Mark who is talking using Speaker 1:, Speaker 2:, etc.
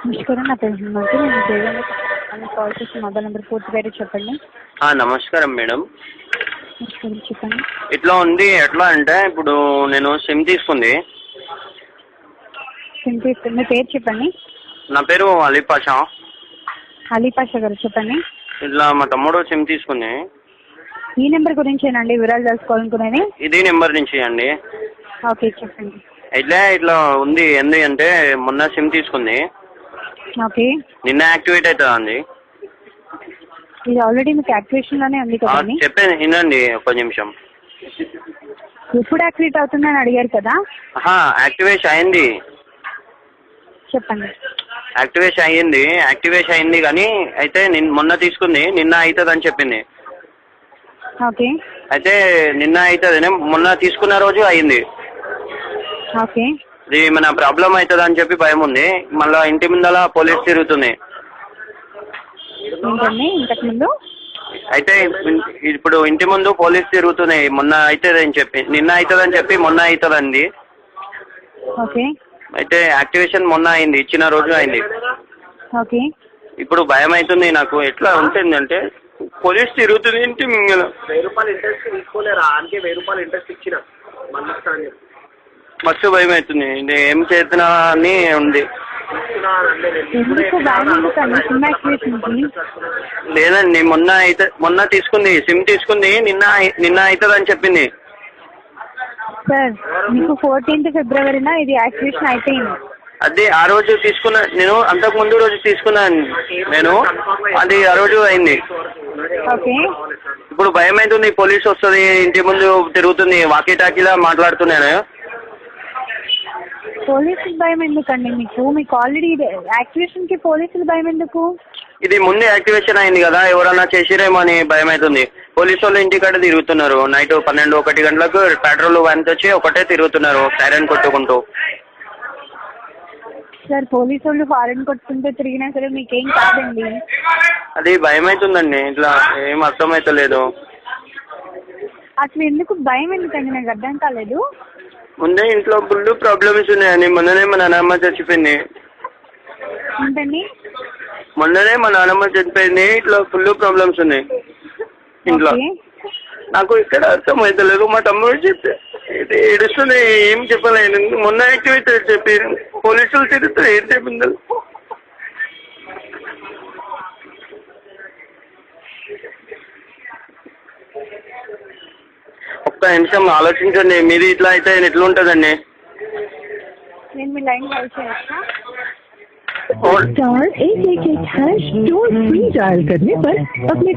Speaker 1: నమస్కారం, నా పేరు హిమంతు. నేను దేవాన్ని కాల్ చేసి మొబైల్ నెంబర్ పూర్తి పేరు చెప్పండి.
Speaker 2: నమస్కారం మేడం.
Speaker 1: నమస్కారం, చెప్పండి.
Speaker 2: ఇట్లా ఉంది. ఎట్లా అంటే ఇప్పుడు నేను సిమ్ తీసుకుంది.
Speaker 1: సిమ్ తీసుకుని మీ పేరు చెప్పండి.
Speaker 2: నా పేరు అలీ పాషా.
Speaker 1: అలీ పాషా గారు చెప్పండి.
Speaker 2: ఇట్లా మా తమ్ముడు సిమ్ తీసుకుంది.
Speaker 1: ఈ నెంబర్ గురించేనండి వివరాలు తెలుసుకోవాలనుకునేది?
Speaker 2: ఇదే నెంబర్ నుంచి అండి.
Speaker 1: ఓకే, చెప్పండి.
Speaker 2: అయితే ఇట్లా ఉంది. ఏంది అంటే మొన్న సిమ్ తీసుకుంది,
Speaker 1: ఓకే.
Speaker 2: నిన్న యాక్టివేట్ అవుతుందా అండి?
Speaker 1: ఇది ఆల్రెడీ మీకు యాక్టివేషన్లోనే ఉంది కదండి.
Speaker 2: చెప్పేది వినండి ఒక నిమిషం.
Speaker 1: ఎప్పుడు యాక్టివేట్ అవుతుందని అడిగారు కదా.
Speaker 2: యాక్టివేషన్ అయింది.
Speaker 1: చెప్పండి.
Speaker 2: యాక్టివేషన్ అయింది కానీ అయితే మొన్న తీసుకుంది, నిన్న అవుతుంది అని చెప్పింది.
Speaker 1: ఓకే.
Speaker 2: అయితే నిన్న అవుతుంది, మొన్న తీసుకున్న రోజు అయింది.
Speaker 1: ఓకే.
Speaker 2: ఇది మన ప్రాబ్లం అవుతుంది అని చెప్పి భయం ఉంది. మళ్ళీ ఇంటి ముందర పోలీస్ తిరుగుతుంది.
Speaker 1: ఏంటండి ఇంతకుముందు?
Speaker 2: అయితే ఇప్పుడు ఇంటి ముందు పోలీస్ తిరుగుతున్నాయి. మొన్న అవుతుంది అని చెప్పి, నిన్న అవుతుంది అని చెప్పి మొన్న అవుతుందండి.
Speaker 1: ఓకే.
Speaker 2: అయితే యాక్టివేషన్ మొన్న అయింది, ఇచ్చిన రోజు అయింది.
Speaker 1: ఓకే.
Speaker 2: ఇప్పుడు భయం అవుతుంది నాకు. ఎట్లా ఉంటుంది అంటే పోలీస్ తిరుగుతుంది ఇంటి ముంగల.
Speaker 3: 1000 రూపాయలు ఇంట్రెస్ట్ తీసుకోలేరా? అందుకే 1000 రూపాయలు ఇంట్రెస్ట్ ఇచ్చిన మళ్ళీ
Speaker 2: మస్తు భయం అవుతుంది. ఇది ఏం చేస్తున్నా అని ఉంది.
Speaker 1: ఎందుకు భయం ఎందుకండి? సిమ్ యాక్టివేషన్కి
Speaker 2: లేదండి, మొన్న తీసుకుంది, సిమ్ తీసుకుంది, నిన్న అవుతుంది అని చెప్పింది.
Speaker 1: సార్, మీకు 14th ఫిబ్రవరిన ఇది యాక్టివేషన్ అయిపోయింది.
Speaker 2: అది ఆ రోజు తీసుకున్నా నేను, అంతకు ముందు రోజు తీసుకున్నాను నేను. అది ఆ రోజు అయింది.
Speaker 1: ఓకే.
Speaker 2: ఇప్పుడు భయం అవుతుంది. పోలీస్ వస్తుంది, ఇంటి ముందు తిరుగుతుంది, వాకీ టాకీలా మాట్లాడుతున్నాను.
Speaker 1: పోలీసులు భయం ఎందుకండి మీకు ఆల్రెడీ యాక్టివేషన్కి పోలీసులు భయం ఎందుకు?
Speaker 2: ఇది ముందే యాక్టివేషన్ అయింది కదా, ఎవరన్నా చేసిరేమో అని భయం అవుతుంది. పోలీసు వాళ్ళు ఇంటికాడ తిరుగుతున్నారు. నైట్ 12-1 గంటలకు పెట్రోల్ వ్యాన్ వచ్చి ఒకటే తిరుగుతున్నారు సైరన్ కొట్టుకుంటూ.
Speaker 1: సార్, పోలీసు వాళ్ళు హారన్ కొట్టుకుంటూ తిరిగినా సరే మీకేం కాదండి.
Speaker 2: అది భయం అవుతుందండి. ఇట్లా ఏం అర్థమవుతలేదు.
Speaker 1: అసలు ఎందుకు భయం ఎందుకండి? నాకు అర్థం కాలేదు.
Speaker 2: ముందే ఇంట్లో ఫుల్ ప్రాబ్లమ్స్ ఉన్నాయని. మొన్ననే మా నాన్నమ్మ చచ్చిపోయింది.
Speaker 1: ఏంటండి?
Speaker 2: మొన్ననే మా నాన్నమ్మ చచ్చిపోయింది. ఇట్లా ఫుల్ ప్రాబ్లమ్స్ ఉన్నాయి ఇంట్లో. నాకు ఇక్కడ అర్థమవుతలేదు. మా తమ్ముడు చెప్పి ఏడుస్తుంది, ఏం చెప్పలేదు. మొన్న యాక్టివేట్ చెప్పి పోలీసులు తిరుగుతారు, ఏం చెప్పింది? ఒక్క నిమిషం ఆలోచించండి. మీరు ఇట్లా అయితే ఎట్లా ఉంటుందండి?
Speaker 1: నేను మీ లైన్ కాల్ చేయొచ్చా?
Speaker 4: *111# टोल फ्री डायल करने पर अपने